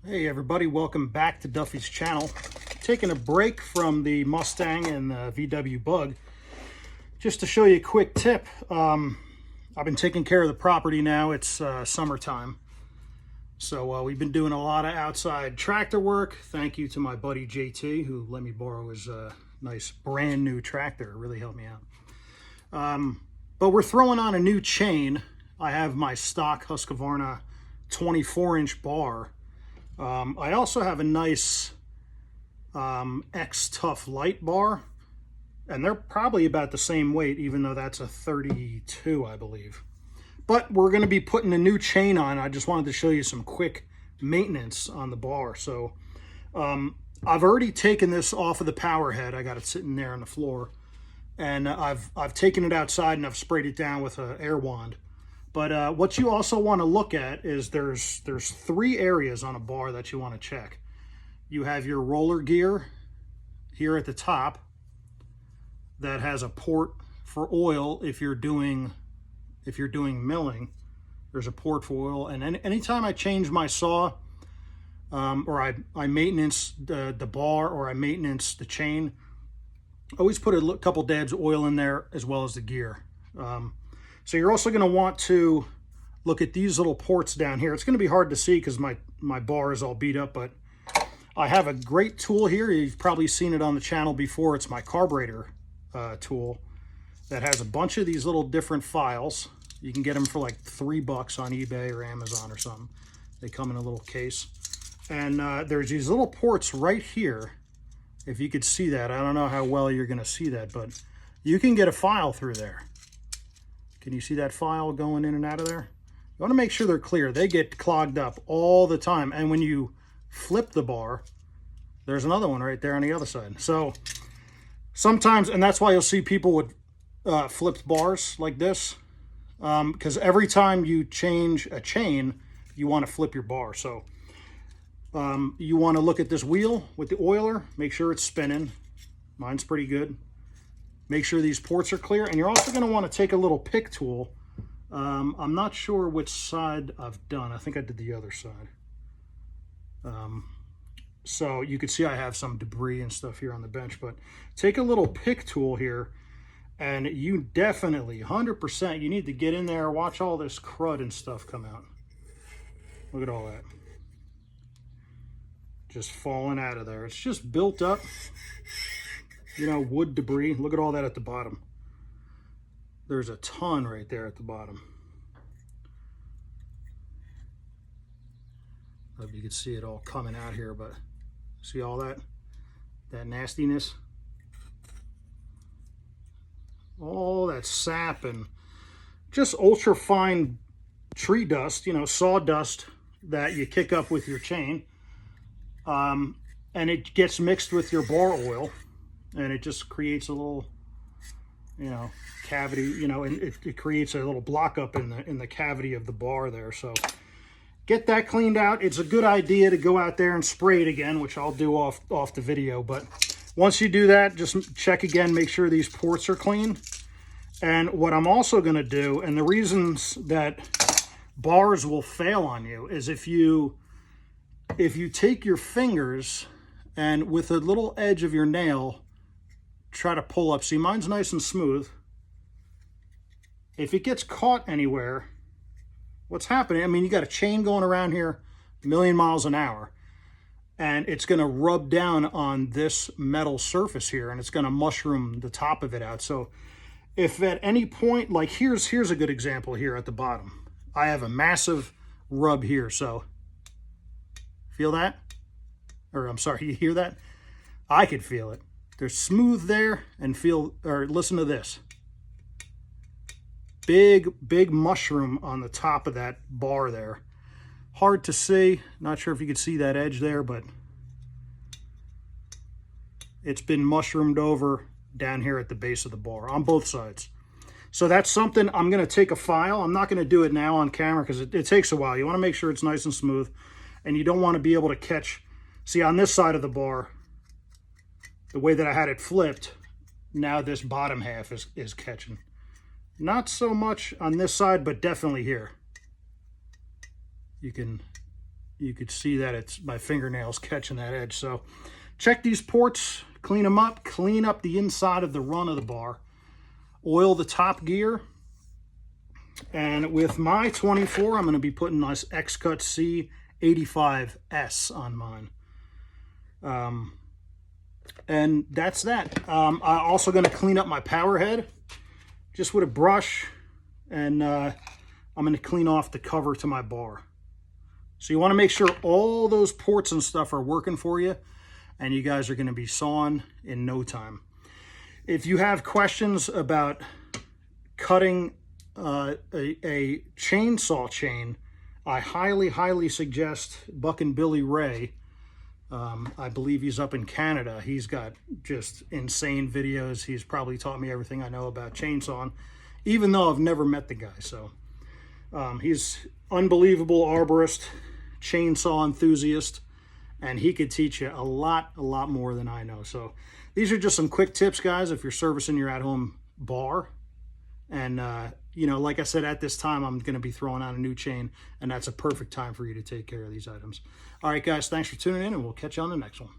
Hey everybody, welcome back to Duffy's channel. Taking a break from the Mustang and the VW Bug just to show you a quick tip. I've been taking care of the property now. It's summertime, so we've been doing a lot of outside tractor work. Thank you to my buddy JT who let me borrow his nice brand new tractor. It really helped me out. But we're throwing on a new chain. I have my stock Husqvarna 24-inch bar. I also have a nice X-Tough light bar, and they're probably about the same weight, even though that's a 32, I believe. But we're going to be putting a new chain on. I just wanted to show you some quick maintenance on the bar. So I've already taken this off of the power head. I got it sitting there on the floor, and I've taken it outside and I've sprayed it down with an air wand. But what you also want to look at is there's three areas on a bar that you want to check. You have your roller gear here at the top that has a port for oil. If you're doing milling, there's a port for oil. And anytime I change my saw, or I maintenance the bar, or I maintenance the chain, I always put a couple dabs of oil in there as well as the gear. So you're also going to want to look at these little ports down here. It's going to be hard to see because my bar is all beat up, but I have a great tool here. You've probably seen it on the channel before. It's my carburetor tool that has a bunch of these little different files. You can get them for like $3 on eBay or Amazon or something. They come in a little case. And there's these little ports right here. If you could see that. I don't know how well you're going to see that, but you can get a file through there. Can you see that file going in and out of there? You want to make sure they're clear. They get clogged up all the time. And when you flip the bar, there's another one right there on the other side. So sometimes, and that's why you'll see people with flipped bars like this, because every time you change a chain, you want to flip your bar. So you want to look at this wheel with the oiler, make sure it's spinning. Mine's pretty good. Make sure these ports are clear, and you're also going to want to take a little pick tool. I'm not sure which side I've done. I think I did the other side. So you can see I have some debris and stuff here on the bench, but take a little pick tool here, and you definitely, 100%, you need to get in there, watch all this crud and stuff come out. Look at all that. Just falling out of there. It's just built up. You know, wood debris. Look at all that at the bottom. There's a ton right there at the bottom. I hope you can see it all coming out here, but see all that? That nastiness? All that sap and just ultra fine tree dust, you know, sawdust that you kick up with your chain. And it gets mixed with your bar oil. And it just creates a little, you know, cavity, you know, and it creates a little block up in the cavity of the bar there. So get that cleaned out. It's a good idea to go out there and spray it again, which I'll do off the video. But once you do that, just check again, make sure these ports are clean. And what I'm also going to do, and the reasons that bars will fail on you, is if you take your fingers and with a little edge of your nail, try to pull up. See, mine's nice and smooth. If it gets caught anywhere, what's happening, I mean, you got a chain going around here a million miles an hour, and it's going to rub down on this metal surface here, and it's going to mushroom the top of it out. So if at any point, like here's a good example here at the bottom. I have a massive rub here, so feel that? Or I'm sorry, you hear that? I could feel it. They're smooth there, and listen to this. Big mushroom on the top of that bar there. Hard to see. Not sure if you could see that edge there, but it's been mushroomed over down here at the base of the bar on both sides. So that's something I'm going to take a file. I'm not going to do it now on camera because it takes a while. You want to make sure it's nice and smooth, and you don't want to be able to catch. See, on this side of the bar, the way that I had it flipped, now this bottom half is catching. Not so much on this side, but definitely here. You can you could see that it's my fingernails catching that edge. So check these ports, clean them up, clean up the inside of the run of the bar, oil the top gear. And with my 24, I'm going to be putting this X-Cut C85S on mine. And that's that. I'm also going to clean up my power head just with a brush, and I'm going to clean off the cover to my bar. So you want to make sure all those ports and stuff are working for you, and you guys are going to be sawing in no time. If you have questions about cutting a chainsaw chain, I highly suggest Buckin' Billy Ray. I believe he's up in Canada. He's got just insane videos. He's probably taught me everything I know about chainsawing, even though I've never met the guy. So he's unbelievable arborist, chainsaw enthusiast, and he could teach you a lot more than I know. So these are just some quick tips, guys, if you're servicing your at-home bar. And you know, like I said, at this time, I'm going to be throwing out a new chain, and that's a perfect time for you to take care of these items. All right, guys, thanks for tuning in, and we'll catch you on the next one.